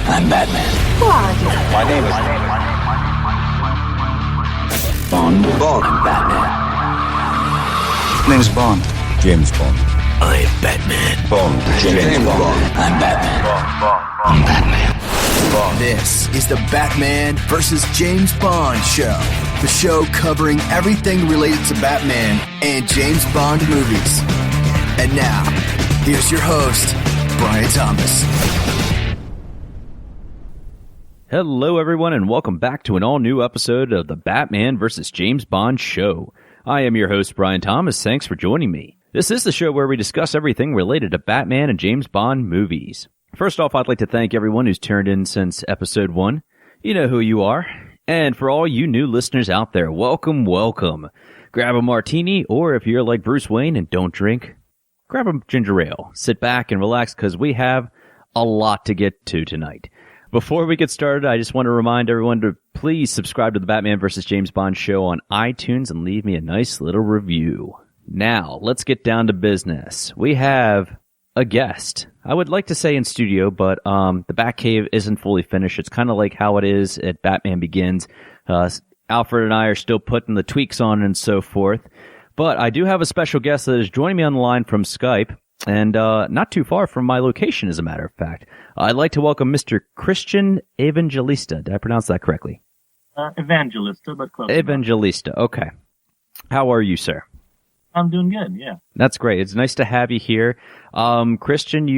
I'm Batman. Who are you? My name is Bond. I'm Batman. Name's Bond. James Bond. I'm Batman. Bond. James Bond. I'm Batman. I'm Batman. This is the Batman vs. James Bond show. The show covering everything related to Batman and James Bond movies. And now, here's your host, Brian Thomas. Hello, everyone, and welcome back to an all-new episode of the Batman vs. James Bond show. I am your host, Brian Thomas. Thanks for joining me. This is the show where we discuss everything related to Batman and James Bond movies. First off, I'd like to thank everyone who's turned in since episode 1. You know who you are. And for all you new listeners out there, welcome, welcome. Grab a martini, or if you're like Bruce Wayne and don't drink, grab a ginger ale. Sit back and relax because we have a lot to get to tonight. Before we get started, I just want to remind everyone to please subscribe to the Batman vs. James Bond show on iTunes and leave me a nice little review. Now, let's get down to business. We have a guest. I would like to say in studio, but the Batcave isn't fully finished. It's kind of like how it is at Batman Begins. Alfred and I are still putting the tweaks on and so forth. But I do have a special guest that is joining me on the line from Skype, and not too far from my location, as a matter of fact. I'd like to welcome Mr. Christian Evangelista. Did I pronounce that correctly? Evangelista, but close Evangelista, okay. How are you, sir? I'm doing good, yeah. That's great. It's nice to have you here. Christian,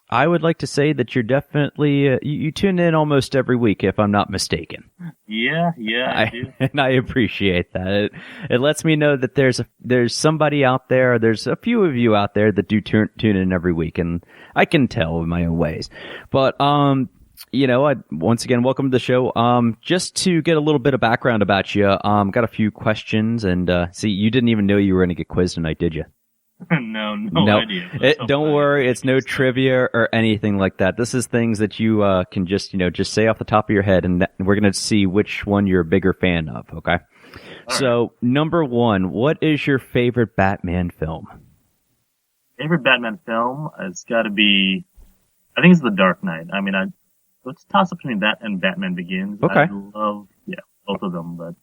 I would like to say that you're definitely, you tune in almost every week, if I'm not mistaken. Yeah, I do. And I appreciate that. It lets me know that there's somebody out there, there's a few of you out there that do tune in every week, and I can tell in my own ways. But, once again, welcome to the show. Just to get a little bit of background about you, got a few questions, and, see, you didn't even know you were going to get quizzed tonight, did you? No idea. Don't worry, it's no trivia or anything like that. This is things that you, can just say off the top of your head, and we're going to see which one you're a bigger fan of, okay? So, number one, what is your favorite Batman film? Favorite Batman film has got to be, I think it's The Dark Knight. I mean, let's toss up between that and Batman Begins. Okay. I love, both of them, but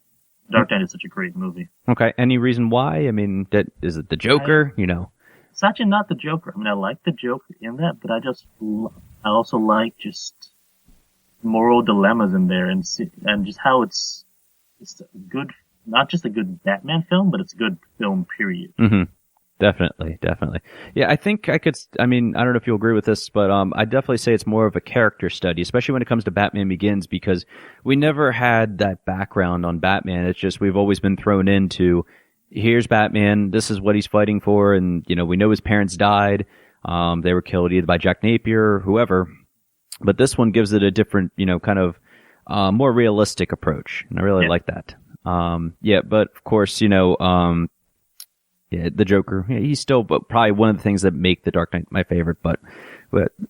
Dark Knight is such a great movie. Okay. Any reason why? I mean, is it the Joker? It's actually not the Joker. I mean, I like the Joker in that, but I also like just moral dilemmas in there and just how it's good, not just a good Batman film, but it's a good film, period. Mm-hmm. Definitely. Yeah, I think I don't know if you'll agree with this, but I'd definitely say it's more of a character study, especially when it comes to Batman Begins, because we never had that background on Batman. It's just we've always been thrown into, here's Batman, this is what he's fighting for, and, we know his parents died. They were killed either by Jack Napier or whoever. But this one gives it a different, kind of more realistic approach, and I really like that. But of course, the Joker, he's still probably one of the things that make The Dark Knight my favorite, but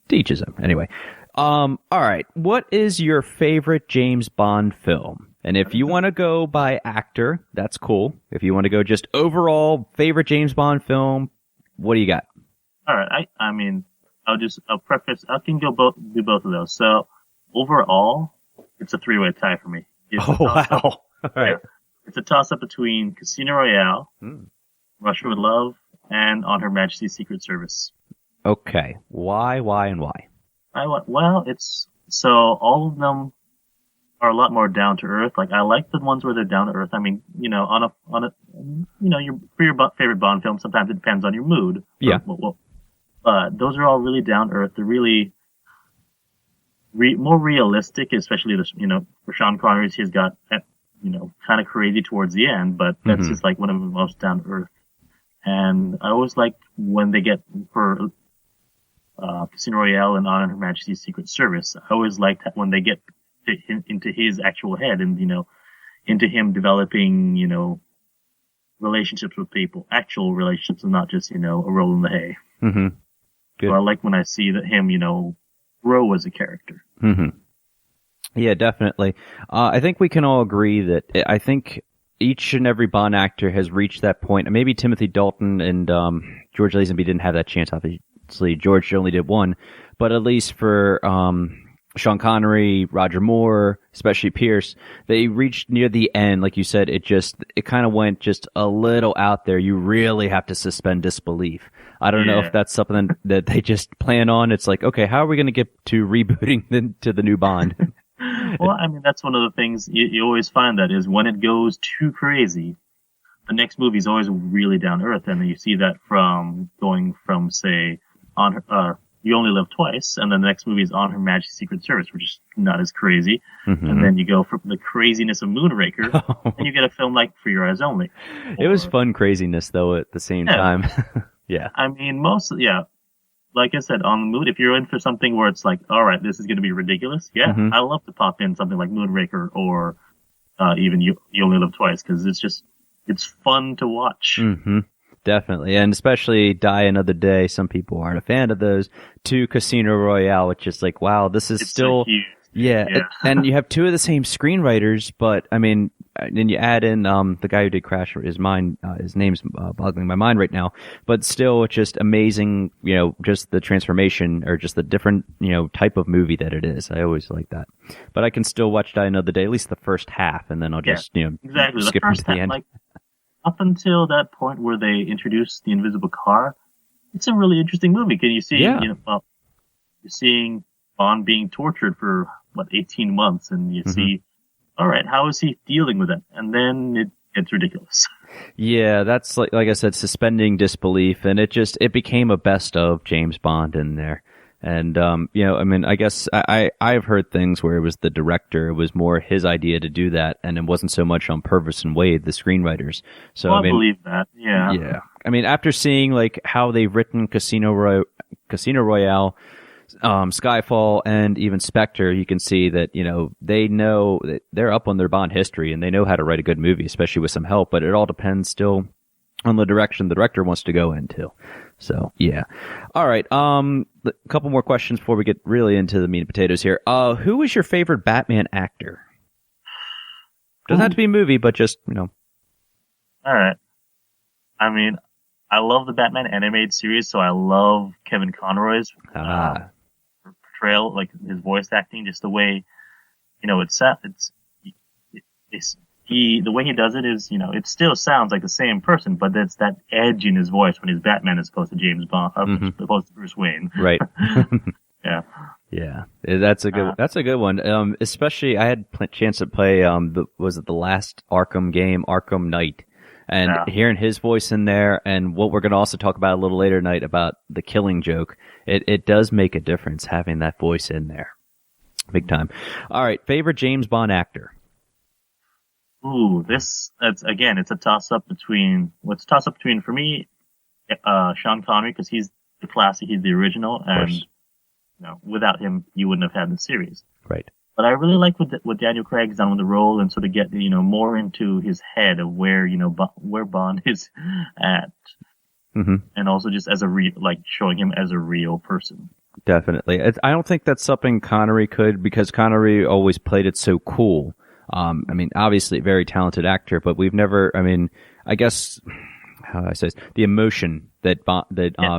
teaches him. Anyway. All right. What is your favorite James Bond film? And if you want to go by actor, that's cool. If you want to go just overall favorite James Bond film, what do you got? All right. I'll preface, I can do both of those. So overall, it's a three-way tie for me. Wow. All right. It's a toss-up between Casino Royale, Russia with Love, and On Her Majesty's Secret Service. Okay. Why, and why? All of them are a lot more down to earth. Like, I like the ones where they're down to earth. I mean, for your favorite Bond film, sometimes it depends on your mood. Yeah. But those are all really down to earth. They're really more realistic, especially for Sean Connery, he's got, kind of crazy towards the end, but that's just like one of the most down to earth. And I always like when they get for Casino Royale and On Her Majesty's Secret Service. I always liked when they get into his actual head and, into him developing, relationships with people, actual relationships, and not just, a roll in the hay. Mm-hmm. Good. So I like when I see that him, grow as a character. Mm-hmm. Yeah, definitely. I think we can all agree that I think each and every Bond actor has reached that point. Maybe Timothy Dalton and George Lazenby didn't have that chance. Obviously, George only did one, but at least for Sean Connery, Roger Moore, especially Pierce, they reached near the end, like you said, it kind of went just a little out there. You really have to suspend disbelief. I don't know if that's something that they just plan on. It's like, okay, how are we going to get to rebooting to the new Bond? Well, I mean, that's one of the things you always find that is when it goes too crazy, the next movie is always really down to earth. And you see that from going from, say, You Only Live Twice, and then the next movie is On Her Majesty's Secret Service, which is not as crazy. Mm-hmm. And then you go from the craziness of Moonraker, and you get a film like For Your Eyes Only. It was fun craziness, though, at the same time. Yeah. I mean, like I said, on the mood, if you're in for something where it's like, all right, this is going to be ridiculous, I love to pop in something like Moonraker or even You Only Live Twice, because it's fun to watch. Mm-hmm. Definitely, and especially Die Another Day. Some people aren't a fan of those. To Casino Royale, which is like, wow, this is still... So huge. Yeah. And you have two of the same screenwriters, but I mean, then you add in the guy who did Crash. His name's boggling my mind right now, but still, it's just amazing. Just the transformation or just the different type of movie that it is. I always like that. But I can still watch Die Another Day, at least the first half, and then I'll just exactly skip into the end. Like, up until that point where they introduced the invisible car, it's a really interesting movie. Can you see? You're seeing Bond being tortured for 18 months, and you see, all right, how is he dealing with it? And then it gets ridiculous. Yeah, that's like I said, suspending disbelief, and it became a best of James Bond in there. And I mean, I guess I've heard things where it was the director, it was more his idea to do that, and it wasn't so much on Purvis and Wade, the screenwriters. So I believe that. Yeah. Yeah. I mean, after seeing like how they've written Casino Royale, Skyfall, and even Spectre, you can see that, they know that they're up on their Bond history and they know how to write a good movie, especially with some help, but it all depends still on the direction the director wants to go into. So, yeah. All right. A couple more questions before we get really into the meat and potatoes here. Who is your favorite Batman actor? Doesn't have to be a movie, but just, All right. I mean, I love the Batman animated series, so I love Kevin Conroy's portrayal, like his voice acting, just the way, the way he does it is, it still sounds like the same person, but it's that edge in his voice when he's Batman as opposed to James Bond, as opposed to Bruce Wayne. Right. Yeah. Yeah. That's a good one. Especially I had a chance to play, was it the last Arkham game, Arkham Knight? And hearing his voice in there, and what we're going to also talk about a little later tonight about the Killing Joke, it does make a difference having that voice in there. Big time. All right. Favorite James Bond actor? Ooh, it's a toss-up between for me, Sean Connery, because he's the classic, he's the original, and without him, you wouldn't have had the series. Right. But I really like what Daniel Craig's done with the role, and sort of get more into his head of where where Bond is at, and also just as showing him as a real person. Definitely, I don't think that's something Connery could, because Connery always played it so cool. I mean, obviously, a very talented actor, but we've never. I mean, I guess how do I say this? The emotion that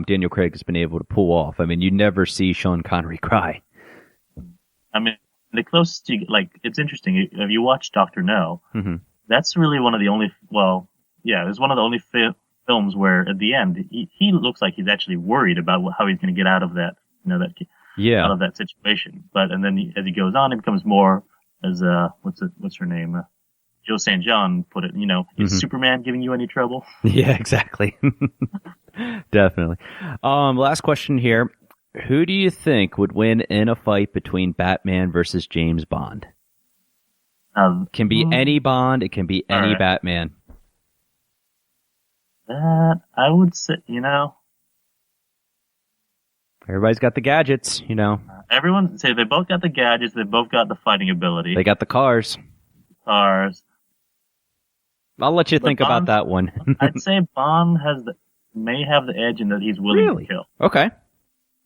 Daniel Craig has been able to pull off. I mean, you never see Sean Connery cry. I mean, the closest it's interesting. If you watch Dr. No, that's really one of the only. Well, yeah, it's one of the only films where at the end he looks like he's actually worried about how he's going to get out of that. Out of that situation. But and then as he goes on, it becomes more. As what's her name? Joe St. John put it, is Superman giving you any trouble? Yeah, exactly. Definitely. Last question here. Who do you think would win in a fight between Batman versus James Bond? Can be any Bond, it can be any Batman. That, I would say, Everybody's got the gadgets, Everyone say they both got the gadgets. They both got the fighting ability. They got the cars. I'll let you think about that one. I'd say Bond may have the edge in that he's willing to kill. Okay.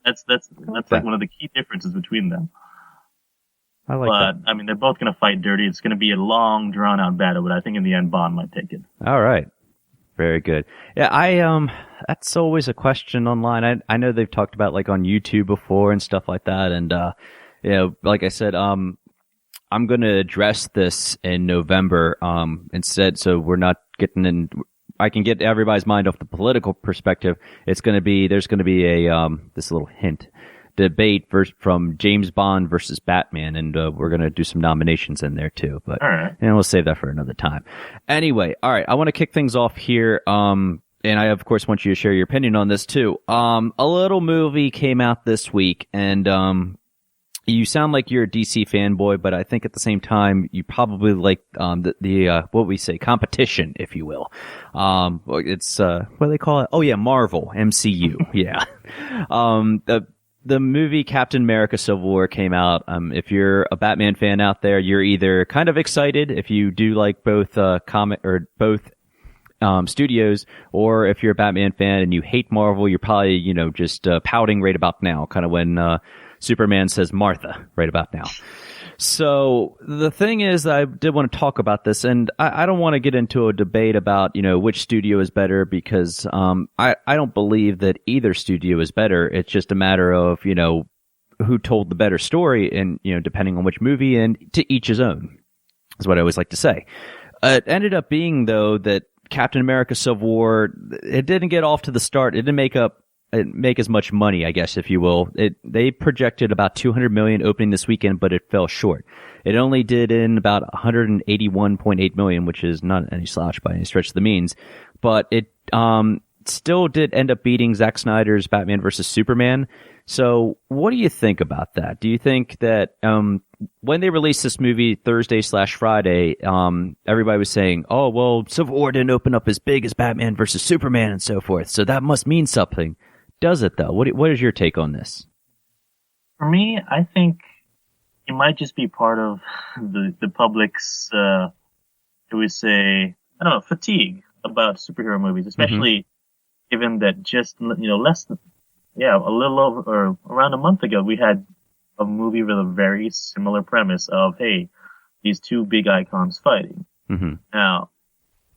That's like one of the key differences between them. I like that. But I mean, they're both going to fight dirty. It's going to be a long, drawn-out battle, but I think in the end, Bond might take it. All right. Very good. Yeah, that's always a question online. I know they've talked about on YouTube before and stuff like that, and like I said, I'm going to address this in November instead, so we're not getting in. I can get everybody's mind off the political perspective. There's going to be a this little hint debate from James Bond versus Batman, and we're going to do some nominations in there too. But All right. and we'll save that for another time. Anyway, all right, I want to kick things off here. And I, of course, want you to share your opinion on this, too. A little movie came out this week, and you sound like you're a DC fanboy, but I think at the same time, you probably like the what we say, competition, if you will. It's, what do they call it? Oh, yeah, Marvel, MCU, yeah. The movie Captain America Civil War came out. If you're a Batman fan out there, you're either kind of excited if you do like both studios, or if you're a Batman fan and you hate Marvel, you're probably, just pouting right about now, kind of when Superman says Martha right about now. So the thing is, I did want to talk about this, and I don't want to get into a debate about, which studio is better, because I don't believe that either studio is better. It's just a matter of, who told the better story, and, depending on which movie, and to each his own, is what I always like to say. It ended up being, though, that Captain America Civil War, it didn't get off to the start. It didn't make as much money, I guess, if you will. They projected about $200 million opening this weekend, but it fell short. It only did in about $181.8 million, which is not any slouch by any stretch of the means. But it still did end up beating Zack Snyder's Batman vs. Superman. So what do you think about that? Do you think that when they released this movie Thursday/Friday, everybody was saying, oh, well, Civil War didn't open up as big as Batman versus Superman and so forth, so that must mean something. Does it, though? What is your take on this? For me, I think it might just be part of the public's, shall we say, I don't know, fatigue about superhero movies, especially given that just, less than, a little over, or around a month ago, we had a movie with a very similar premise of, hey, these two big icons fighting. Mm-hmm. Now,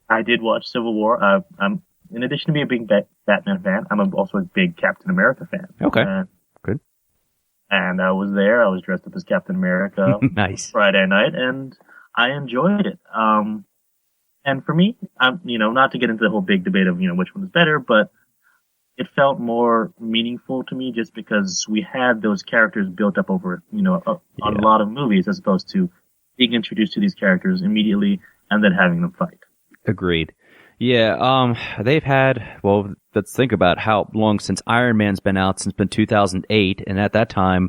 I did watch Civil War. I'm, in addition to being a big Batman fan, I'm also a big Captain America fan. Okay. Good. And I was there. I was dressed up as Captain America. Nice. Friday night, and I enjoyed it. And for me, not to get into the whole big debate of, which one is better, but it felt more meaningful to me just because we had those characters built up over, a lot of movies, as opposed to being introduced to these characters immediately and then having them fight. Agreed. Yeah, they've had, well, let's think about how long since Iron Man's been out, since been 2008, and at that time,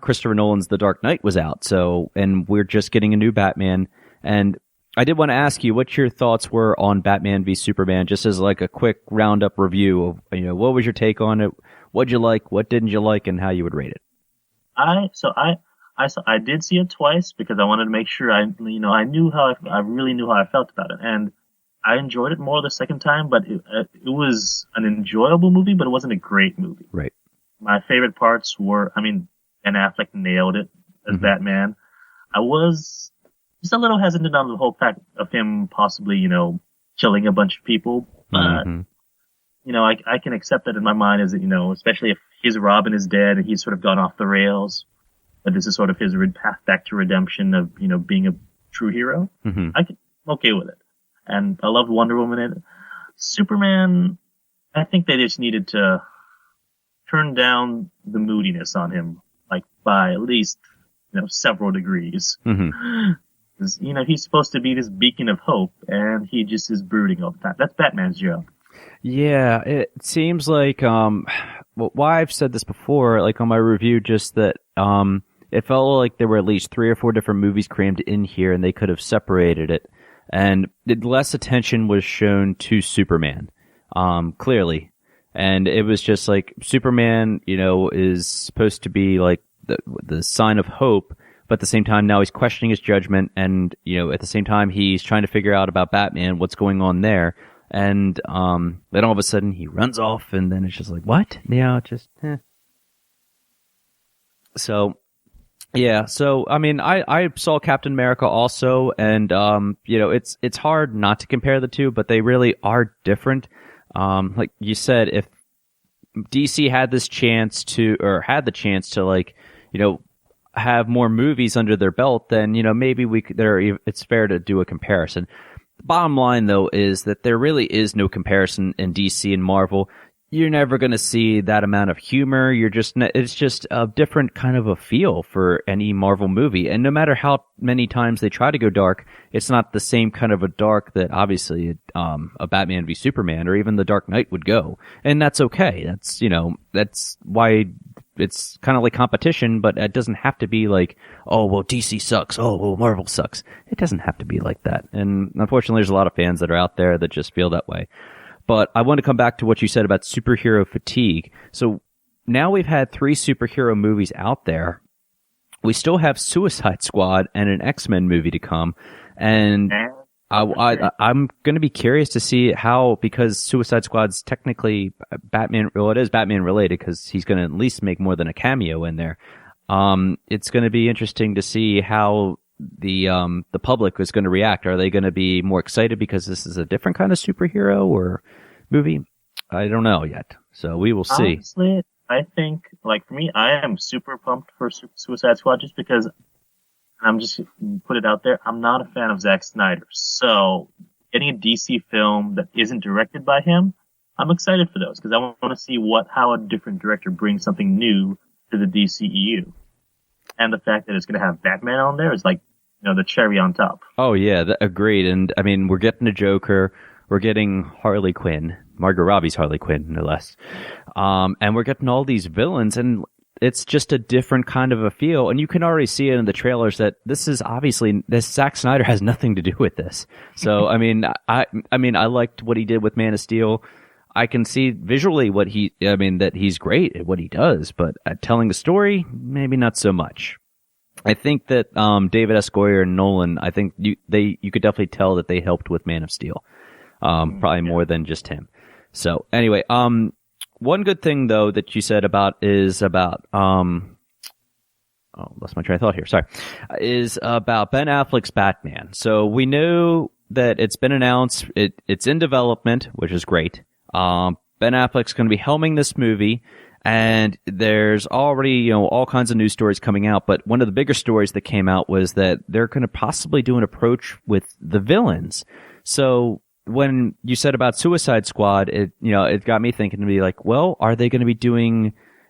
Christopher Nolan's The Dark Knight was out, so, and we're just getting a new Batman, and I did want to ask you what your thoughts were on Batman v Superman, just as like a quick roundup review of, what was your take on it, what'd you like, what didn't you like, and how you would rate it. I did see it twice because I wanted to make sure I really knew how I felt about it, and I enjoyed it more the second time, but it was an enjoyable movie, but it wasn't a great movie. Right. My favorite parts were, Ben Affleck nailed it as Batman. I was just a little hesitant on the whole fact of him possibly, killing a bunch of people, but, I can accept that in my mind as, especially if his Robin is dead and he's sort of gone off the rails, but this is sort of his path back to redemption of, being a true hero. I'm okay with it. And I loved Wonder Woman in it. Superman, I think they just needed to turn down the moodiness on him, like by at least, several degrees. Because, he's supposed to be this beacon of hope, and he just is brooding all the time. That's Batman's job. Yeah, it seems like, why I've said this before, like on my review, just that, it felt like there were at least 3 or 4 different movies crammed in here, and they could have separated it. And less attention was shown to Superman, clearly. And it was just like Superman, is supposed to be like the sign of hope, but at the same time now he's questioning his judgment, and at the same time he's trying to figure out about Batman, what's going on there. And then all of a sudden he runs off, and then it's just like, what? So. Yeah, so I saw Captain America also, and it's hard not to compare the two, but they really are different. Like you said, if DC had the chance to like, have more movies under their belt, then, maybe it's fair to do a comparison. The bottom line, though, is that there really is no comparison in DC and Marvel. You're never going to see that amount of humor. It's just a different kind of a feel for any Marvel movie. And no matter how many times they try to go dark, it's not the same kind of a dark that obviously a Batman v Superman or even the Dark Knight would go. And that's okay. That's why it's kind of like competition, but it doesn't have to be like, oh, well, DC sucks. Oh, well, Marvel sucks. It doesn't have to be like that. And unfortunately, there's a lot of fans that are out there that just feel that way. But I want to come back to what you said about superhero fatigue. So now we've had 3 superhero movies out there. We still have Suicide Squad and an X-Men movie to come. And I'm going to be curious to see how, because Suicide Squad's technically Batman, well, it is Batman related because he's going to at least make more than a cameo in there. It's going to be interesting to see how the public is going to react. Are they going to be more excited because this is a different kind of superhero or movie? I don't know yet. So we will see. Honestly, I think, like, for me, I am super pumped for Suicide Squad just because I'm just put it out there. I'm not a fan of Zack Snyder. So getting a DC film that isn't directed by him, I'm excited for those because I want to see how a different director brings something new to the DCEU. And the fact that it's going to have Batman on there is like, the cherry on top. Oh, yeah, agreed. And, I mean, we're getting a Joker. We're getting Harley Quinn. Margot Robbie's Harley Quinn, no less. And we're getting all these villains, and it's just a different kind of a feel. And you can already see it in the trailers that this Zack Snyder has nothing to do with this. So, I mean, I liked what he did with Man of Steel. I can see visually that he's great at what he does, but at telling the story, maybe not so much. I think that David S. Goyer and Nolan, I think you could definitely tell that they helped with Man of Steel, probably more than just him. So anyway, one good thing though that you said about lost my train of thought here. Sorry, is about Ben Affleck's Batman. So we know that it's been announced, it's in development, which is great. Ben Affleck's going to be helming this movie. And there's already, all kinds of news stories coming out. But one of the bigger stories that came out was that they're going to possibly do an approach with the villains. So when you said about Suicide Squad, it got me thinking to be like, well, are they going to be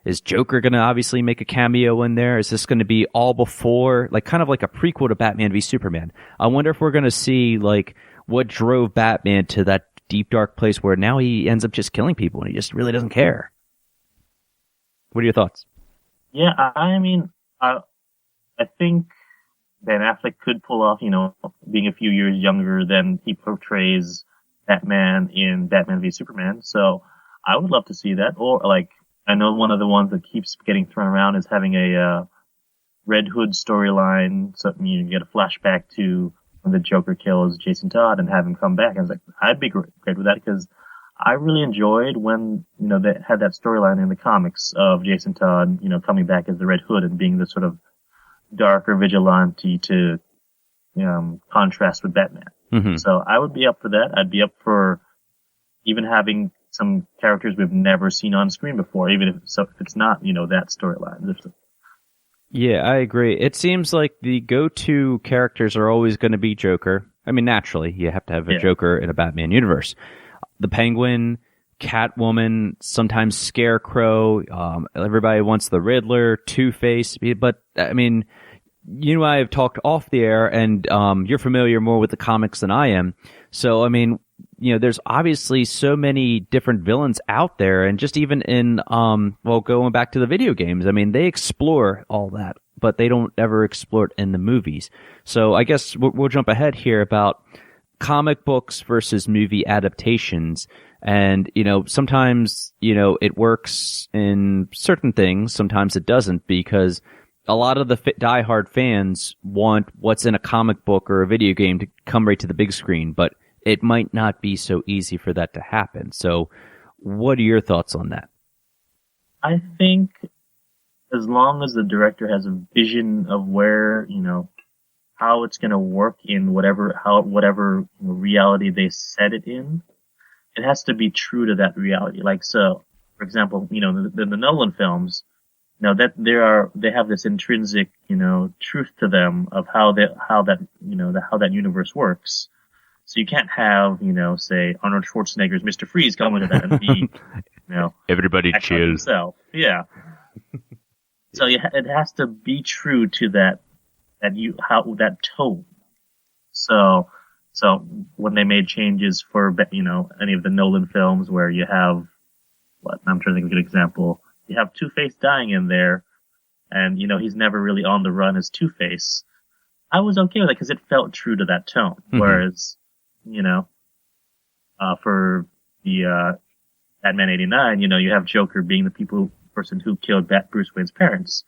is Joker going to obviously make a cameo in there? Is this going to be all before, like kind of like a prequel to Batman v Superman? I wonder if we're going to see like what drove Batman to that deep, dark place where now he ends up just killing people and he just really doesn't care. What are your thoughts? Yeah, I mean, I think Ben Affleck could pull off, being a few years younger than he portrays Batman in Batman v Superman. So I would love to see that. Or, like, I know one of the ones that keeps getting thrown around is having a Red Hood storyline. So you get a flashback to when the Joker kills Jason Todd and have him come back. And I was like, I'd be great with that because I really enjoyed when, they had that storyline in the comics of Jason Todd, coming back as the Red Hood and being the sort of darker vigilante to, contrast with Batman. Mm-hmm. So I would be up for that. I'd be up for even having some characters we've never seen on screen before, even if it's not, that storyline. Yeah, I agree. It seems like the go-to characters are always going to be Joker. I mean, naturally, you have to have a Joker in a Batman universe. The Penguin, Catwoman, sometimes Scarecrow, everybody wants the Riddler, Two-Face, but, I mean, you and I have talked off the air, and you're familiar more with the comics than I am, so, I mean, there's obviously so many different villains out there, and just even in, going back to the video games, I mean, they explore all that, but they don't ever explore it in the movies. So I guess we'll jump ahead here about comic books versus movie adaptations. And, sometimes, it works in certain things. Sometimes it doesn't because a lot of the diehard fans want what's in a comic book or a video game to come right to the big screen, but it might not be so easy for that to happen. So what are your thoughts on that? I think as long as the director has a vision of where, how it's going to work in whatever reality they set it in, it has to be true to that reality. Like, so, for example, the Nolan films, that they have this intrinsic, truth to them of how that universe works. So you can't have, say Arnold Schwarzenegger's Mr. Freeze come into that and be, everybody act like chill. himself. Yeah. So it has to be true to that tone. So when they made changes for, any of the Nolan films where you have, I'm trying to think of a good example. You have Two-Face dying in there, and, he's never really on the run as Two-Face. I was okay with it because it felt true to that tone. Mm-hmm. Whereas, for the Batman 89, you have Joker being the person who killed Bruce Wayne's parents.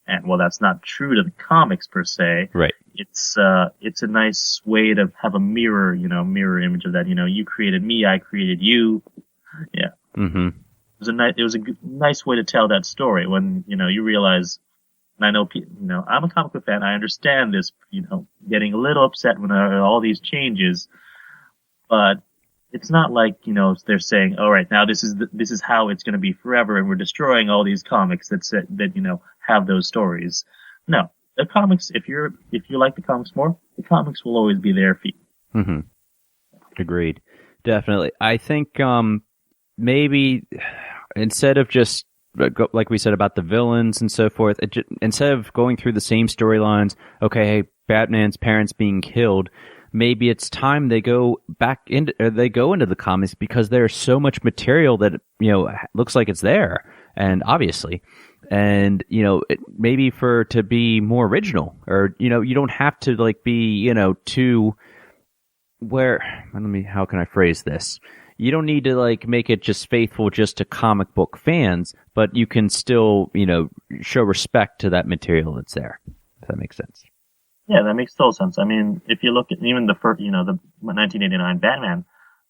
And while that's not true to the comics per se, right? It's a nice way to have a mirror image of that. You created me, I created you. Yeah. Mm-hmm. It was a nice way to tell that story when, you realize, and I know, I'm a comic book fan, I understand this, getting a little upset when there are all these changes, but it's not like, they're saying, all right, now this is how it's going to be forever, and we're destroying all these comics that have those stories. No, the comics, if you like the comics more, the comics will always be there for you. Mm-hmm. Agreed. Definitely. I think, maybe instead of just, like we said about the villains and so forth, instead of going through the same storylines, okay, hey, Batman's parents being killed, maybe it's time they go into the comics because there's so much material that, looks like it's there, and obviously, and, maybe to be more original, or, you don't have to, be, how can I phrase this? You don't need to, make it just faithful just to comic book fans, but you can still, show respect to that material that's there, if that makes sense. Yeah, that makes total sense. I mean, if you look at even the first, the 1989 Batman,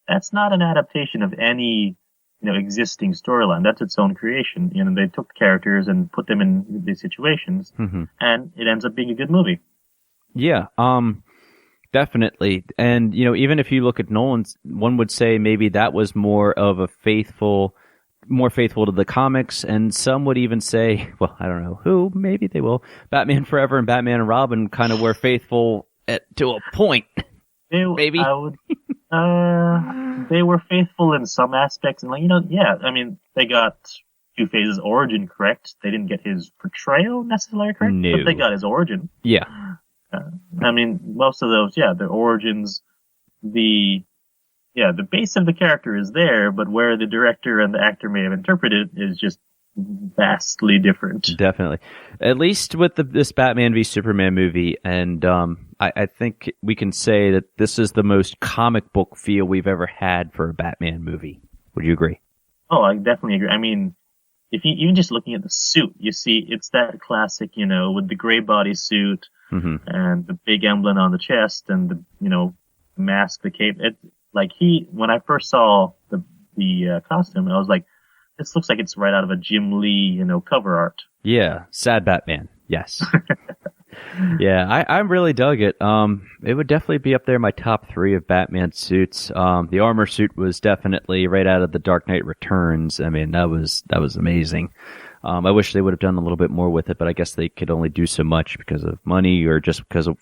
that's not an adaptation of any, existing storyline. That's its own creation. They took the characters and put them in these situations, mm-hmm. and it ends up being a good movie. Yeah, definitely. And, even if you look at Nolan's, one would say maybe that was more faithful to the comics, and some would even say, well, I don't know who, maybe they will, Batman Forever and Batman and Robin kind of were faithful to a point. Maybe. They were faithful in some aspects, and they got Two-Face's origin correct. They didn't get his portrayal necessarily correct, no. But they got his origin. Yeah. Most of those, the origins, the base of the character is there, but where the director and the actor may have interpreted it is just vastly different. Definitely. At least with this Batman v Superman movie, and I think we can say that this is the most comic book feel we've ever had for a Batman movie. Would you agree? Oh, I definitely agree. I mean, if you even just looking at the suit, you see it's that classic, with the gray bodysuit, mm-hmm. and the big emblem on the chest, and the mask, the cape. When I first saw the costume, I was like, this looks like it's right out of a Jim Lee, cover art. Yeah, sad Batman. Yes. Yeah, I really dug it. It would definitely be up there in my top 3 of Batman suits. The armor suit was definitely right out of the Dark Knight Returns. I mean, that was amazing. I wish they would have done a little bit more with it, but I guess they could only do so much because of money or just because of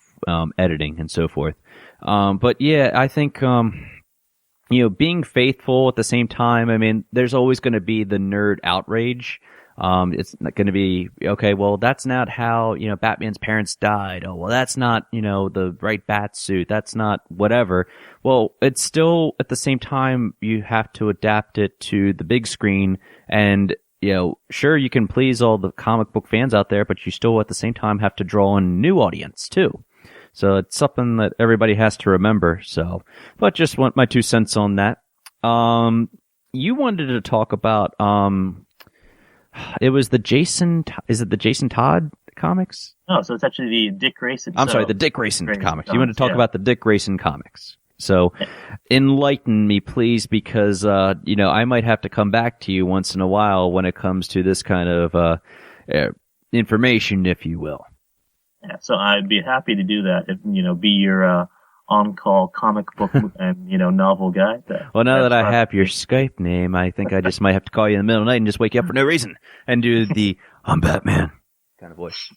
editing and so forth. But yeah, I think being faithful at the same time, I mean, there's always going to be the nerd outrage. It's not going to be, okay, well, that's not how, Batman's parents died. Oh, well, that's not, the right bat suit. That's not whatever. Well, it's still, at the same time, you have to adapt it to the big screen. And, sure, you can please all the comic book fans out there, but you still, at the same time, have to draw in a new audience, too. So it's something that everybody has to remember. So, but just want my 2 cents on that. You wanted to talk about, it was the Jason Todd comics? No, so it's actually the Dick Grayson. I'm sorry, the Dick Grayson comics. You wanted to talk about the Dick Grayson comics. So enlighten me, please, because, I might have to come back to you once in a while when it comes to this kind of, information, if you will. Yeah, so I'd be happy to do that. Be your on-call comic book and novel guy. Well, now that I have your Skype name, I think I just might have to call you in the middle of the night and just wake you up for no reason and do the I'm Batman kind of voice.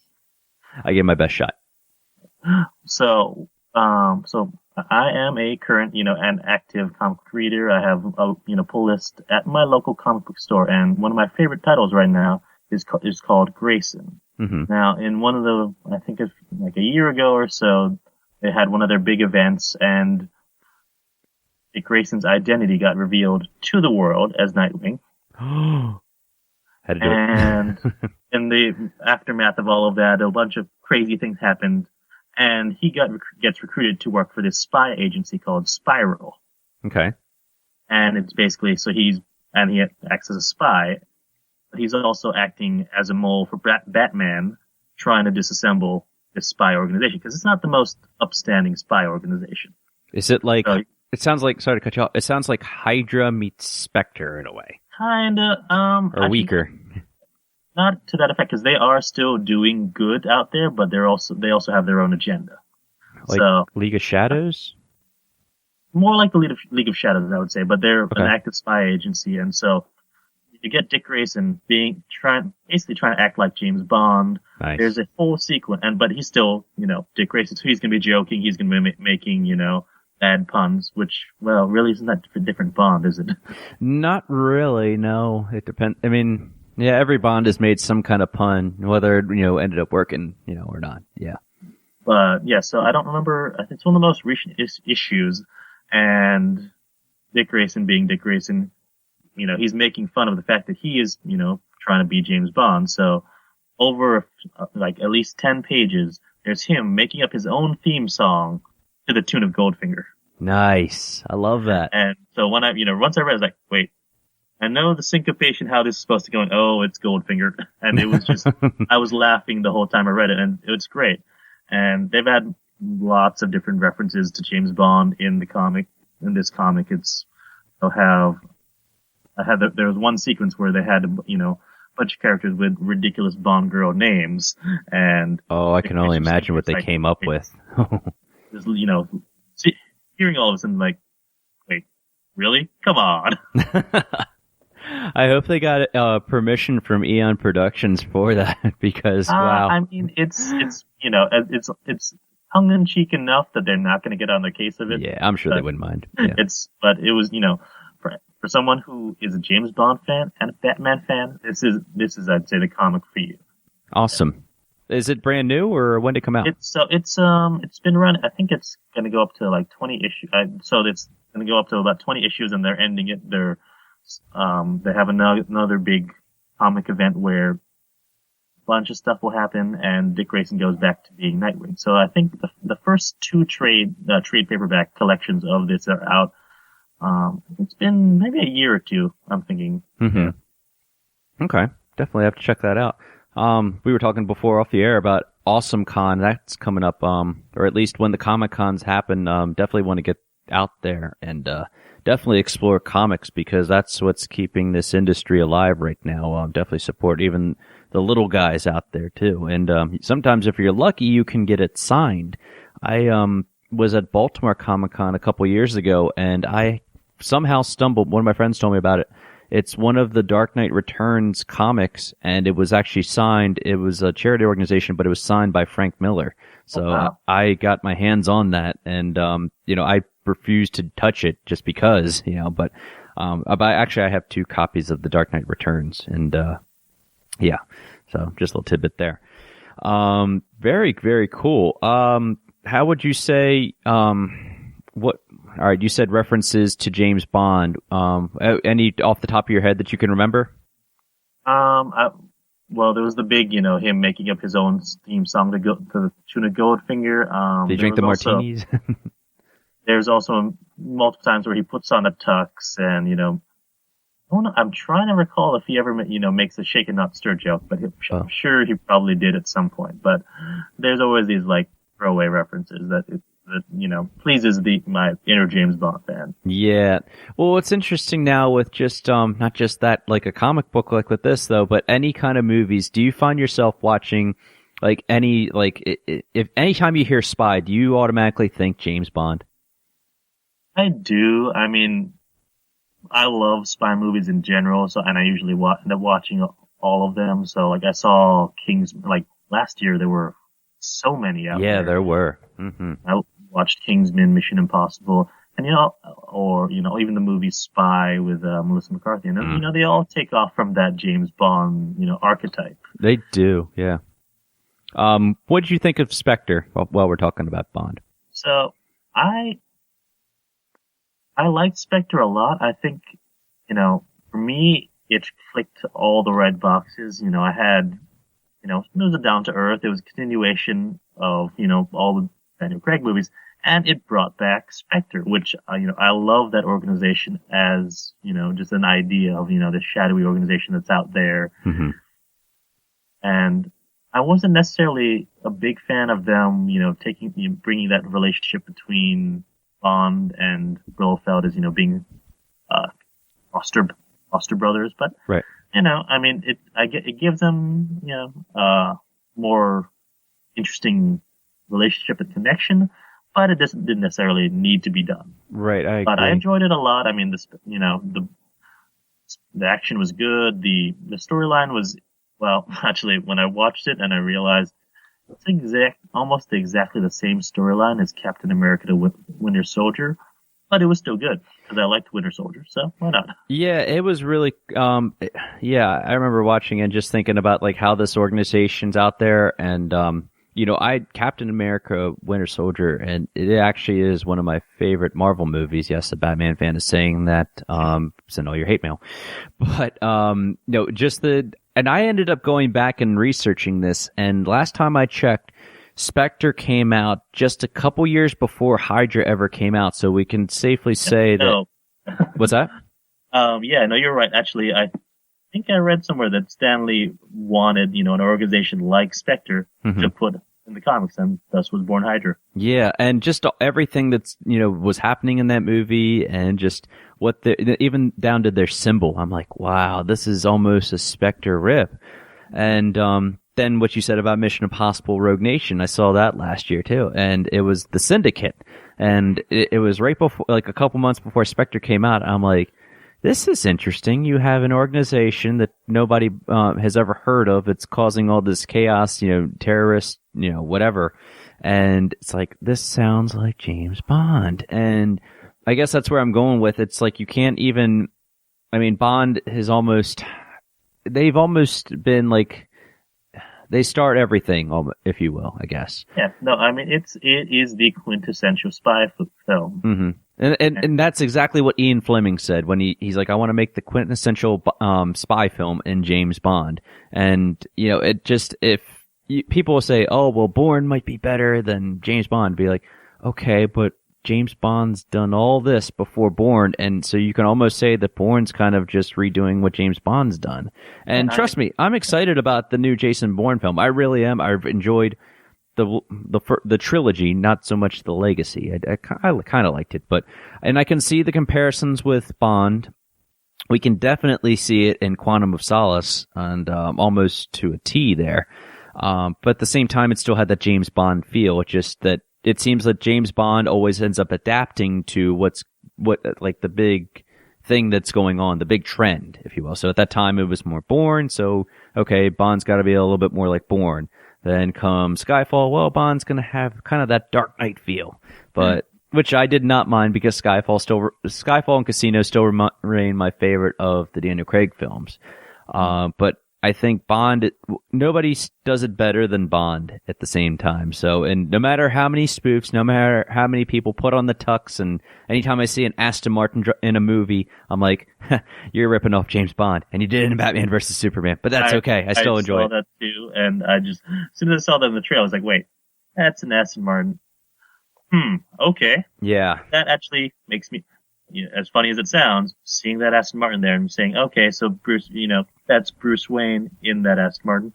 I gave my best shot. So I am a current, an active comic book reader. I have a, pull list at my local comic book store, and one of my favorite titles right now is called Grayson. Mm-hmm. Now, in one of the, I think it's like a year ago or so, they had one of their big events, and Dick Grayson's identity got revealed to the world as Nightwing. Had to do and in the aftermath of all of that, a bunch of crazy things happened, and he gets recruited to work for this spy agency called Spiral. Okay. And it's basically, he acts as a spy, but he's also acting as a mole for Batman, trying to disassemble this spy organization, because it's not the most upstanding spy organization. Is it like, it sounds like, sorry to cut you off, it sounds like Hydra meets Spectre in a way. Kinda, or weaker. Not to that effect, because they are still doing good out there, but they also have their own agenda. Like so, League of Shadows? More like the League of Shadows, I would say, but they're Okay. an active spy agency, and so you get Dick Grayson basically trying to act like James Bond. Nice. There's a whole sequence, but he's still, Dick Grayson, so he's going to be joking, he's going to be making, bad puns, which, well, really isn't that a different Bond, is it? Not really, no. It depends. I mean, yeah, every Bond has made some kind of pun, whether it, ended up working, or not. Yeah. But, yeah, so I don't remember, I think it's one of the most recent issues, and Dick Grayson being Dick Grayson, he's making fun of the fact that he is, trying to be James Bond. So over like at least 10 pages, there's him making up his own theme song to the tune of Goldfinger. Nice. I love that. And so once I read it, I was like, wait, I know the syncopation, how this is supposed to go, and it's Goldfinger. And it was just, I was laughing the whole time I read it, and it's great. And they've had lots of different references to James Bond in the comic. In this comic, there was one sequence where they had, a bunch of characters with ridiculous Bond girl names, and I can only imagine what they came up with. Just, hearing all of this and like, wait, really? Come on. I hope they got permission from Eon Productions for that, because wow. I mean, it's tongue in cheek enough that they're not going to get on the case of it. Yeah, I'm sure they wouldn't mind. Yeah. But it was, for someone who is a James Bond fan and a Batman fan, this is I'd say the comic for you. Awesome. Is it brand new, or when did it come out? It's been run. I think it's going to go up to like 20 issues. So it's going to go up to about 20 issues, and they're ending it. They have another big comic event where a bunch of stuff will happen, and Dick Grayson goes back to being Nightwing. So I think the first two trade paperback collections of this are out. It's been maybe a year or two, I'm thinking. Mm-hmm. Yeah. Okay. Definitely have to check that out. We were talking before off the air about Awesome Con. That's coming up, or at least when the Comic Cons happen, definitely want to get out there and, definitely explore comics, because that's what's keeping this industry alive right now. Definitely support even the little guys out there too. And, sometimes if you're lucky, you can get it signed. I, was at Baltimore Comic Con a couple years ago, and I somehow stumbled. One of my friends told me about it. It's one of the Dark Knight Returns comics, and it was actually signed. It was a charity organization, but it was signed by Frank Miller. So wow. I got my hands on that, and I refused to touch it just because, But actually, I have 2 copies of the Dark Knight Returns, and yeah. So just a little tidbit there. Very, very cool. How would you say, all right, you said references to James Bond. Any off the top of your head that you can remember? Well, there was the big, him making up his own theme song to the tune of Goldfinger. Did he drink the martinis? There's also multiple times where he puts on a tux, and, I'm trying to recall if he ever, makes a shake and not stir joke, but I'm sure he probably did at some point. But there's always these, like, throwaway references that pleases my inner James Bond fan. Yeah. Well, what's interesting now with just, not just that, like a comic book like with this though, but any kind of movies, do you find yourself watching, like if anytime you hear spy, do you automatically think James Bond? I do. I mean, I love spy movies in general, and I usually end up watching all of them. So like I saw like last year there were so many out there. Yeah, there were. Mm-hmm. I watched Kingsman, Mission Impossible, and or even the movie Spy with Melissa McCarthy. And they all take off from that James Bond, archetype. They do, yeah. What did you think of Spectre while we're talking about Bond? So I liked Spectre a lot. I think, for me, it clicked all the right boxes. I had, it was a down to earth. It was a continuation of, all the Daniel Craig movies, and it brought back Spectre, which, I love that organization as, just an idea of, the shadowy organization that's out there. Mm-hmm. And I wasn't necessarily a big fan of them, bringing that relationship between Bond and Blofeld as, being, foster brothers, but, right. It gives them, more interesting relationship and connection, but it didn't necessarily need to be done. Right, I agree. But I enjoyed it a lot. I mean, the action was good. The storyline was, well, actually, when I watched it and I realized it's almost exactly the same storyline as Captain America to Winter Soldier, but it was still good because I liked Winter Soldier, so why not? Yeah, it was really, I remember watching and just thinking about like how this organization's out there, and Captain America, Winter Soldier, and it actually is one of my favorite Marvel movies. Yes, the Batman fan is saying that, send all your hate mail, but and I ended up going back and researching this, and last time I checked, Spectre came out just a couple years before Hydra ever came out, so we can safely say that... What's that? You're right. Actually, I think I read somewhere that Stan Lee wanted, an organization like Spectre to put in the comics, and thus was born Hydra. Yeah, and just everything that's, was happening in that movie, and just even down to their symbol. I'm like, wow, this is almost a Spectre rip. And, then what you said about Mission Impossible Rogue Nation, I saw that last year too, and it was the Syndicate, and it was right before, like a couple months before Spectre came out. I'm like, this is interesting. You have an organization that nobody has ever heard of. It's causing all this chaos, terrorists, whatever, and it's like, this sounds like James Bond, and I guess that's where I'm going with. It's like you can't even. I mean, Bond has they've almost been like. They start everything, if you will, I guess. Yeah, no, I mean, it is the quintessential spy film. Mm-hmm. And that's exactly what Ian Fleming said when he's like, I want to make the quintessential spy film in James Bond. And, people will say, oh, well, Bourne might be better than James Bond. Be like, okay, but James Bond's done all this before Bourne, and so you can almost say that Bourne's kind of just redoing what James Bond's done. And trust me, I'm excited about the new Jason Bourne film. I really am. I've enjoyed the trilogy, not so much the legacy. I kind of liked it, and I can see the comparisons with Bond. We can definitely see it in Quantum of Solace, and almost to a T there. But at the same time, it still had that James Bond feel. It's just that it seems that James Bond always ends up adapting to what the big thing that's going on, the big trend, if you will. So at that time, it was more Bourne. So, okay, Bond's got to be a little bit more like Bourne. Then comes Skyfall. Well, Bond's going to have kind of that Dark Knight feel, but which I did not mind because Skyfall and Casino still remain my favorite of the Daniel Craig films. But I think Bond, nobody does it better than Bond at the same time. So, and no matter how many spoofs, no matter how many people put on the tux, and anytime I see an Aston Martin in a movie, I'm like, you're ripping off James Bond, and you did it in Batman vs. Superman. But that's okay. I still enjoy it. I saw that too, and as soon as I saw that in the trailer, I was like, wait, that's an Aston Martin. Okay. Yeah. That actually makes me, as funny as it sounds, seeing that Aston Martin there and saying, okay, so Bruce, that's Bruce Wayne in that Aston Martin,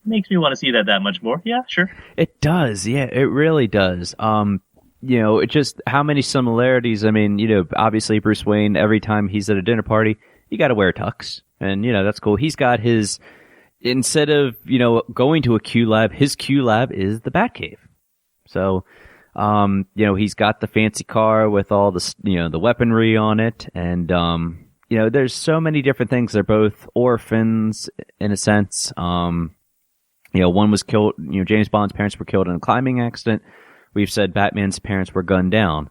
makes me want to see that much more. Yeah, sure. It does. Yeah, it really does. It just, how many similarities. I mean, obviously Bruce Wayne, every time he's at a dinner party, you got to wear a tux, and that's cool. He's got his, instead of, going to a Q lab, his Q lab is the Batcave. So, he's got the fancy car with all the, the weaponry on it, and, there's so many different things. They're both orphans in a sense. One was killed, James Bond's parents were killed in a climbing accident. We've said Batman's parents were gunned down.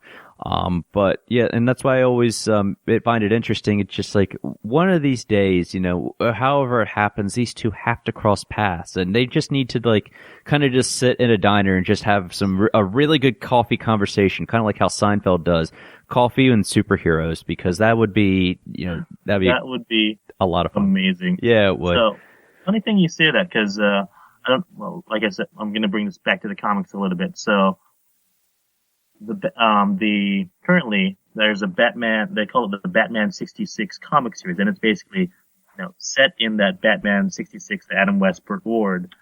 But yeah, and that's why I always find it interesting. It's just like one of these days, however it happens, these two have to cross paths, and they just need to like kind of just sit in a diner and just have a really good coffee conversation, kind of like how Seinfeld does, coffee and superheroes, because that would be that would be a lot of fun. Amazing. Yeah, it would. So, funny thing you say that, because like I said, I'm going to bring this back to the comics a little bit. So. Currently there's a Batman, they call it the Batman 66 comic series, and it's basically, set in that Batman 66, the Adam West Burt Ward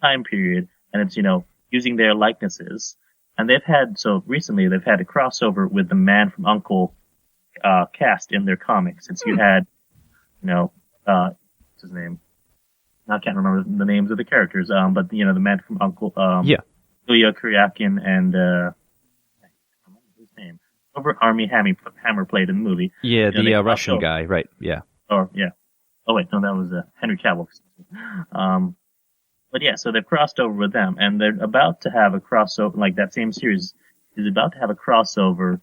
time period, and it's, using their likenesses. And recently they've had a crossover with the Man from U.N.C.L.E. cast in their comics. Since you had, what's his name? I can't remember the names of the characters, but, the Man from U.N.C.L.E. Ilya Kuryakin and, name. Robert Army Hammer played in the movie. Yeah, the Russian guy, right? Yeah. Oh wait, no, that was Henry Cavill. But yeah, so they've crossed over with them, and they're about to have a crossover. Like that same series is about to have a crossover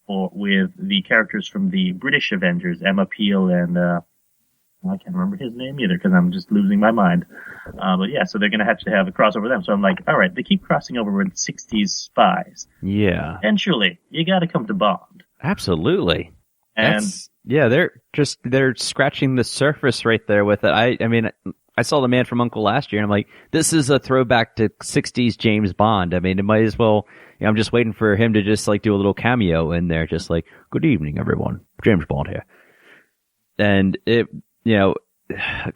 with the characters from the British Avengers, Emma Peel and I can't remember his name either because I'm just losing my mind. But yeah, so they're going to have a crossover with them. So I'm like, all right, they keep crossing over with 60s spies. Yeah. Eventually, you got to come to Bond. Absolutely. And they're scratching the surface right there with it. I mean, I saw The Man from U.N.C.L.E. last year, and I'm like, this is a throwback to 60s James Bond. I mean, it might as well. I'm just waiting for him to just like do a little cameo in there, just like, good evening, everyone. James Bond here. And it.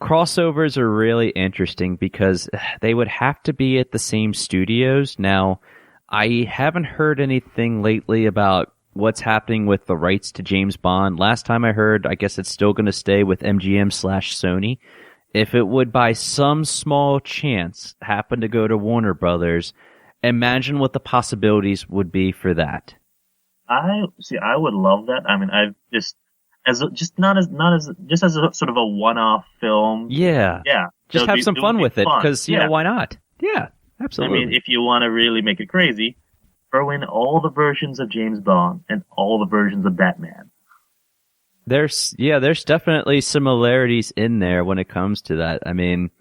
Crossovers are really interesting because they would have to be at the same studios. Now, I haven't heard anything lately about what's happening with the rights to James Bond. Last time I heard, I guess it's still going to stay with MGM/Sony. If it would, by some small chance, happen to go to Warner Brothers, imagine what the possibilities would be for that. I would love that. I mean, as a sort of a one-off film. Yeah. Just have some fun with it, because, why not? Yeah, absolutely. I mean, if you want to really make it crazy, throw in all the versions of James Bond and all the versions of Batman. There's definitely similarities in there when it comes to that. I mean,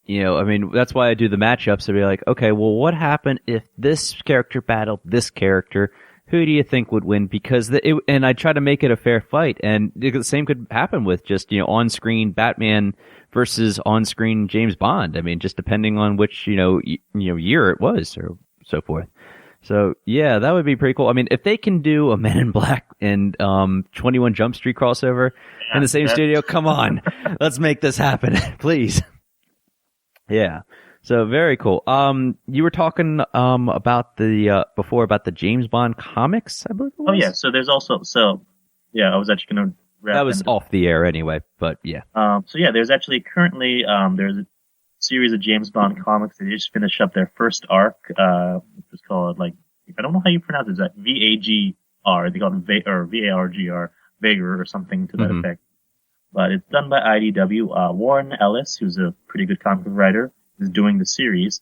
that's why I do the matchups to be like, okay, well, what happened if this character battled this character? Who do you think would win? Because and I try to make it a fair fight, and the same could happen with just on-screen Batman versus on-screen James Bond. I mean, just depending on which year it was or so forth. So yeah, that would be pretty cool. I mean, if they can do a Men in Black and 21 Jump Street crossover in the same studio, come on, let's make this happen, please. Yeah. So very cool. You were talking about before about the James Bond comics, I believe it was? Oh yeah, so there's also I was actually going to wrap that was off the air anyway, but yeah. There's actually currently there's a series of James Bond comics that just finished up their first arc, which was called, like, I don't know how you pronounce it, is that VAGR, they call it VARGR, Vager or something to that effect. But it's done by IDW. Warren Ellis, who's a pretty good comic writer, is doing the series,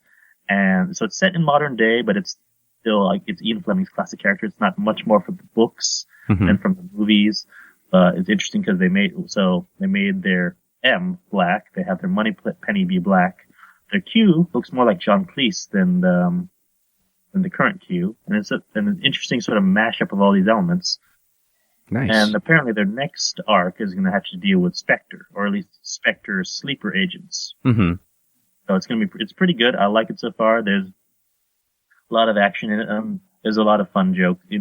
and so it's set in modern day, but it's still like it's Ian Fleming's classic character. It's not much more from the books than from the movies. It's interesting because they made their M black. They have their money penny be black. Their Q looks more like John Cleese than the current Q, and it's an interesting sort of mashup of all these elements. Nice. And apparently their next arc is going to have to deal with Spectre, or at least Spectre's sleeper agents. Mm-hmm. So it's pretty good. I like it so far. There's a lot of action in it. There's a lot of fun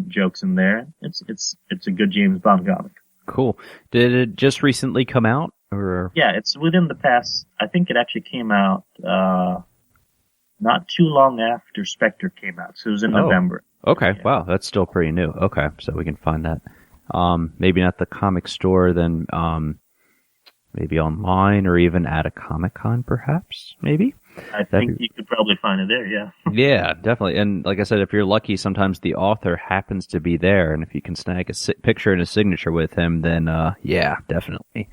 jokes in there. It's a good James Bond comic. Cool. Did it just recently come out, or? Yeah, it's within the past. I think it actually came out not too long after Spectre came out. So it was in November. Okay. Yeah. Wow, that's still pretty new. Okay, so we can find that. Maybe not the comic store, then maybe online or even at a Comic-Con, perhaps. Maybe. I think you could probably find it there, yeah. Yeah, definitely. And like I said, if you're lucky, sometimes the author happens to be there, and if you can snag a picture and a signature with him, then yeah, definitely.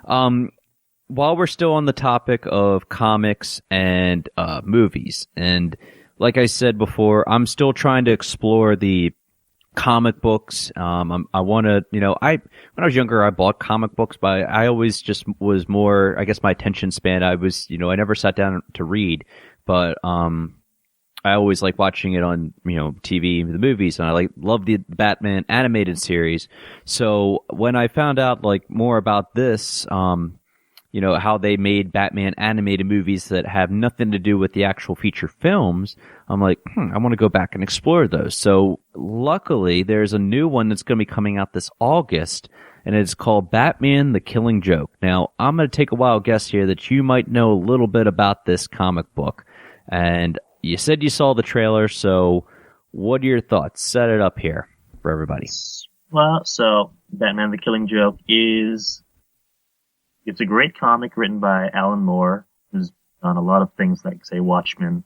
While we're still on the topic of comics and movies, and like I said before, I'm still trying to explore the comic books. I want to, when I was younger, I bought comic books, but I always just was more, I guess my attention span, I never sat down to read, but, I always like watching it on, TV, the movies, and I love the Batman animated series. So when I found out more about this, how they made Batman animated movies that have nothing to do with the actual feature films, I'm like, I want to go back and explore those. So luckily, there's a new one that's going to be coming out this August, and it's called Batman the Killing Joke. Now, I'm going to take a wild guess here that you might know a little bit about this comic book. And you said you saw the trailer, so what are your thoughts? Set it up here for everybody. Well, so Batman the Killing Joke it's a great comic written by Alan Moore, who's done a lot of things like, say, Watchmen.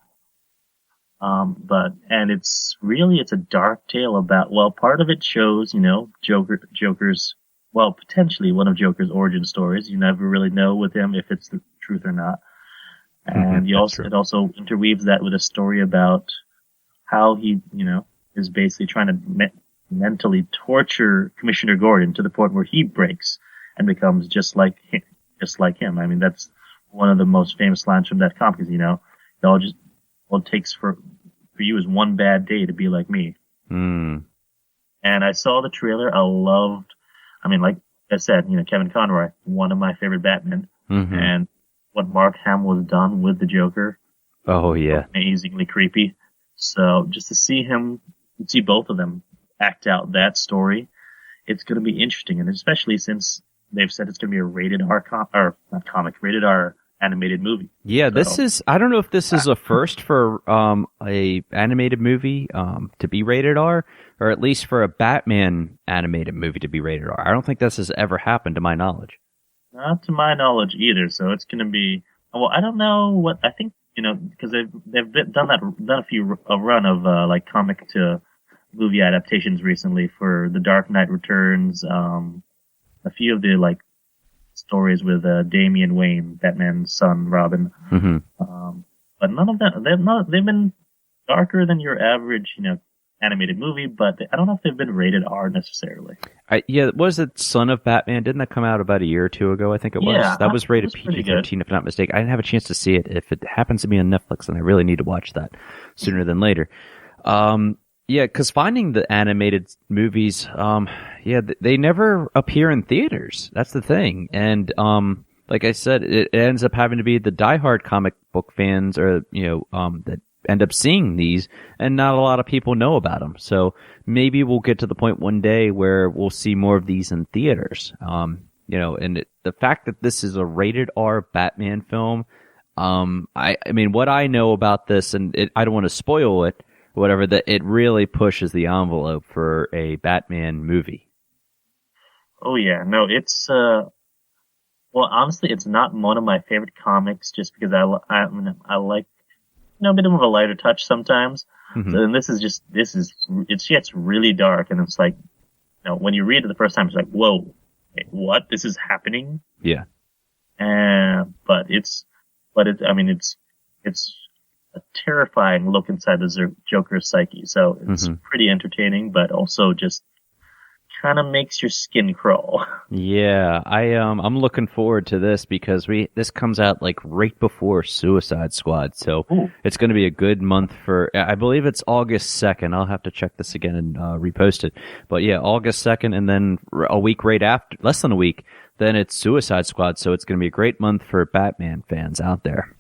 It's a dark tale about, part of it shows, Joker's, potentially one of Joker's origin stories. You never really know with him if it's the truth or not. And it also interweaves that with a story about how he, is basically trying to mentally torture Commissioner Gordon to the point where he breaks and becomes just like him. I mean, that's one of the most famous lines from that comic is, all it takes for you is one bad day to be like me. Mm. And I saw the trailer. Like I said, Kevin Conroy, one of my favorite Batman. Mm-hmm. And what Mark Hamill has done with the Joker. Oh, yeah. Amazingly creepy. So just to see both of them act out that story, it's going to be interesting. And especially since they've said it's going to be a rated R rated R animated movie. Yeah, I don't know if this is a first for a animated movie to be rated R, or at least for a Batman animated movie to be rated R. I don't think this has ever happened to my knowledge. Not to my knowledge either, so it's going to be, I don't know what, I think, because they've done a run of comic to movie adaptations recently for The Dark Knight Returns, a few of the stories with Damian Wayne, Batman's son, Robin. Mm-hmm. But none of them, they've been darker than your average, animated movie, but I don't know if they've been rated R necessarily. Was it Son of Batman? Didn't that come out about a year or two ago? I think it was. Yeah, that was rated PG-13, if not mistaken. I didn't have a chance to see it. If it happens to be on Netflix, then I really need to watch that sooner than later. Because finding the animated movies, they never appear in theaters. That's the thing. And like I said, it ends up having to be the diehard comic book fans, or that end up seeing these, and not a lot of people know about them. So maybe we'll get to the point one day where we'll see more of these in theaters. The fact that this is a rated R Batman film, what I know about this, and I don't want to spoil it, whatever, that it really pushes the envelope for a Batman movie. Oh yeah, no, it's honestly, it's not one of my favorite comics, just because I like a bit of a lighter touch sometimes. Mm-hmm. So then it gets really dark, and it's when you read it the first time, it's like, whoa, wait, what? This is happening? Yeah. But it's a terrifying look inside the Joker's psyche. So it's pretty entertaining, but also just kind of makes your skin crawl. Yeah, I'm looking forward to this because this comes out right before Suicide Squad, so It's going to be a good month for. I believe it's August 2nd. I'll have to check this again and repost it. But yeah, August 2nd, and then a week right after, less than a week, then it's Suicide Squad. So it's going to be a great month for Batman fans out there.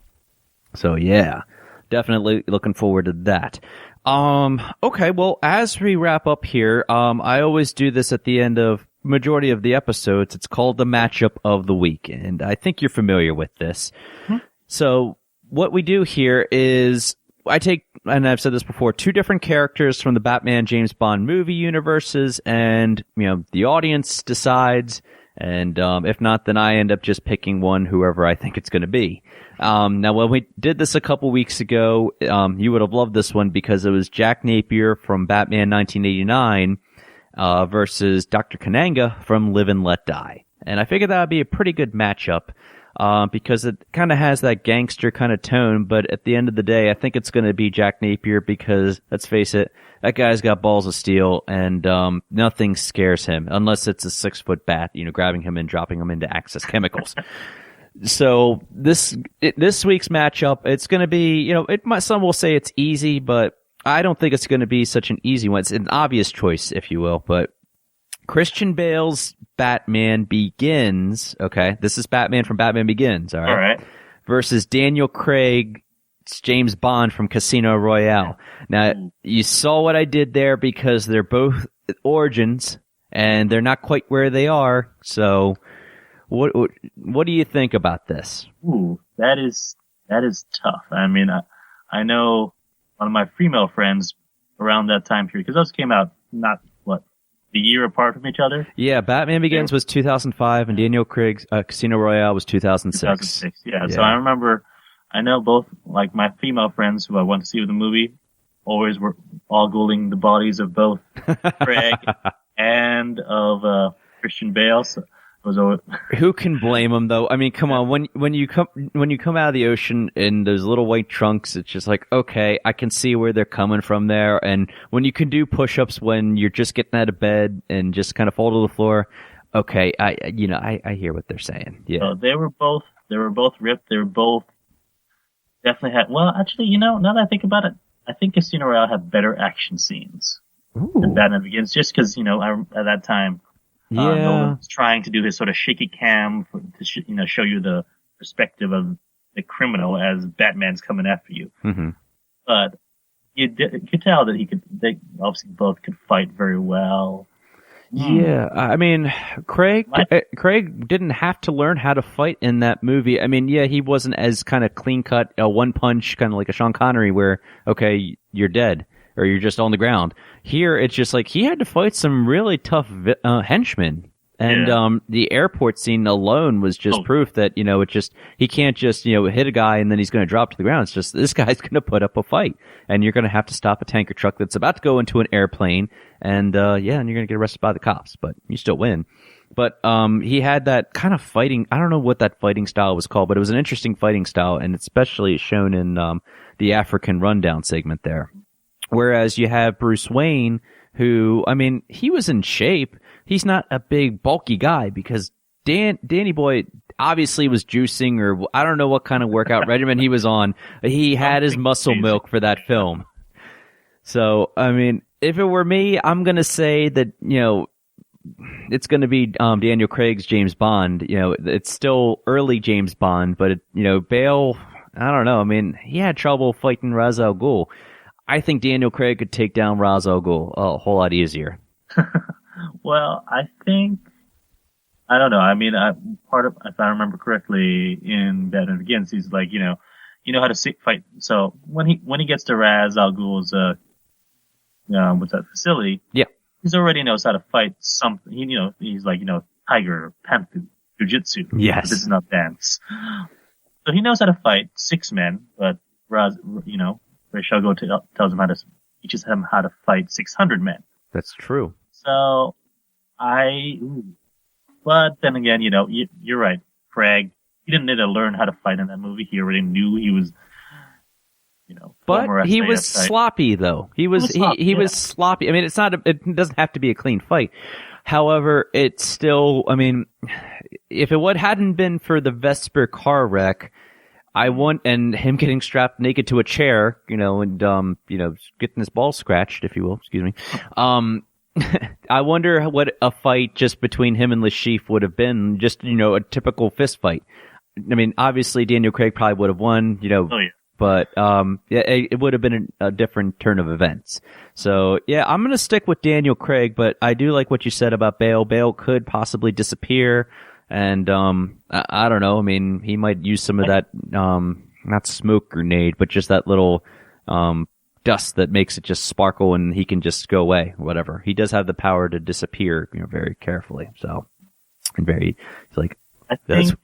So yeah, definitely looking forward to that. Okay, well, as we wrap up here, I always do this at the end of majority of the episodes. It's called the matchup of the week, and I think you're familiar with this. Mm-hmm. So what we do here is I take, and I've said this before, two different characters from the Batman James Bond movie universes, and the audience decides, And if not, then I end up just picking one, whoever I think it's going to be. Now, when we did this a couple weeks ago, you would have loved this one because it was Jack Napier from Batman 1989 versus Dr. Kananga from Live and Let Die. And I figured that would be a pretty good matchup because it kind of has that gangster kind of tone. But at the end of the day, I think it's going to be Jack Napier because, let's face it, that guy's got balls of steel, and nothing scares him unless it's a 6-foot bat, grabbing him and dropping him into Access Chemicals. So this week's matchup, it's going to be, some will say it's easy, but I don't think it's going to be such an easy one. It's an obvious choice, if you will, but Christian Bale's Batman Begins, okay? This is Batman from Batman Begins, all right? All right. Versus Daniel Craig's James Bond from Casino Royale. Now, you saw what I did there because they're both origins, and they're not quite where they are, so what do you think about this? Ooh, that is tough. I mean, I know one of my female friends around that time period, because those came out not, a year apart from each other? Yeah, Batman Begins was 2005, and Daniel Craig's Casino Royale was 2006. 2006, yeah. So I remember, I know both, like, my female friends who I went to see with the movie always were ogling the bodies of both Craig and of Christian Bale. So it was always... Who can blame them, though? I mean, come on. When you come out of the ocean in those little white trunks, it's just like, okay, I can see where they're coming from there. And when you can do push-ups when you're just getting out of bed and just kind of fall to the floor, okay, I hear what they're saying. Yeah, so they were both ripped. They were both definitely had. Well, actually, now that I think about it, I think Casino Royale had better action scenes than Batman Begins, just because at that time. Nolan was trying to do his sort of shaky cam to show you the perspective of the criminal as Batman's coming after you. Mm-hmm. But you could tell that they obviously both could fight very well. Yeah, I mean, Craig didn't have to learn how to fight in that movie. I mean, yeah, he wasn't as kind of clean cut, one punch, kind of like a Sean Connery, where okay, you're dead. Or you're just on the ground. Here, it's just like he had to fight some really tough henchmen. And the airport scene alone was just proof that, he can't just, hit a guy and then he's going to drop to the ground. It's just this guy's going to put up a fight. And you're going to have to stop a tanker truck that's about to go into an airplane. And, and you're going to get arrested by the cops. But you still win. But he had that kind of fighting. I don't know what that fighting style was called, but it was an interesting fighting style. And especially shown in the African Rundown segment there. Whereas you have Bruce Wayne, who, I mean, he was in shape. He's not a big, bulky guy because Danny Boy obviously was juicing, or I don't know what kind of workout regimen he was on. He had his muscle milk for that film. So, I mean, if it were me, I'm going to say that, it's going to be Daniel Craig's James Bond. It's still early James Bond, but, Bale, I don't know. I mean, he had trouble fighting Ra's al Ghul. I think Daniel Craig could take down Ra's al Ghul a whole lot easier. Well, I think, I don't know. I mean, if I remember correctly, in Batman Begins, he's like, you know how to fight. So when he gets to Ra's al Ghul's, what's that facility? Yeah. He already knows how to fight something. He's like, tiger, panther, jujitsu. Yes. This is not dance. So he knows how to fight 6 men, but Ra's, Ra's al Ghul teaches him how to fight 600 men. That's true. So, but then again, you're right, Craig. He didn't need to learn how to fight in that movie. He already knew he was, But he was sloppy, though. He was sloppy. I mean, it doesn't have to be a clean fight. However, it's still, I mean, if it hadn't been for the Vesper car wreck, and him getting strapped naked to a chair, and, getting his balls scratched, if you will, excuse me. I wonder what a fight just between him and Le Chiffre would have been, just, a typical fist fight. I mean, obviously Daniel Craig probably would have won, but, it would have been a different turn of events. So, yeah, I'm going to stick with Daniel Craig, but I do like what you said about Bale. Bale could possibly disappear. And, I don't know. I mean, he might use some of that, not smoke grenade, but just that little, dust that makes it just sparkle and he can just go away, whatever. He does have the power to disappear, very carefully. So, and very like. I think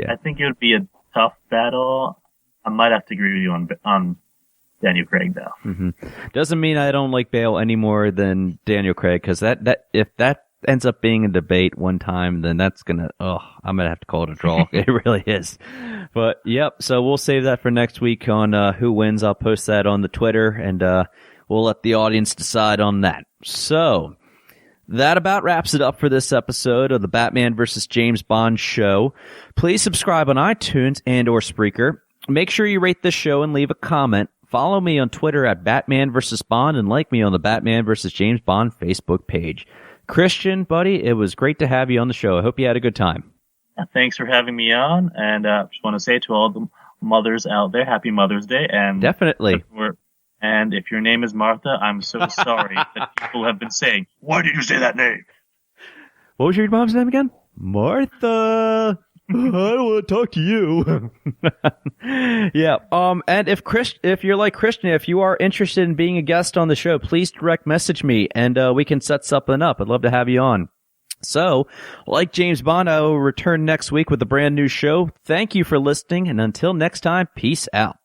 I think it would be a tough battle. I might have to agree with you on Daniel Craig though. Mm-hmm. Doesn't mean I don't like Bale any more than Daniel Craig, because that if that ends up being a debate one time, then that's I'm gonna have to call it a draw. It really is. But yep, so we'll save that for next week on who wins. I'll post that on the Twitter, and we'll let the audience decide on that. So that about wraps it up for this episode of the Batman vs. James Bond show. Please subscribe on iTunes and or Spreaker. Make sure you rate this show and leave a comment. Follow me on Twitter at Batman vs. Bond, and like me on the Batman vs. James Bond Facebook page. Christian, buddy, it was great to have you on the show. I hope you had a good time. Thanks for having me on, and just want to say to all the mothers out there, Happy Mother's Day. And definitely. And if your name is Martha, I'm so sorry that people have been saying, "Why did you say that name?" What was your mom's name again? Martha. I don't want to talk to you. Yeah. And if you're like Christian, if you are interested in being a guest on the show, please direct message me, and we can set something up. I'd love to have you on. So, like James Bond, I will return next week with a brand new show. Thank you for listening, and until next time, peace out.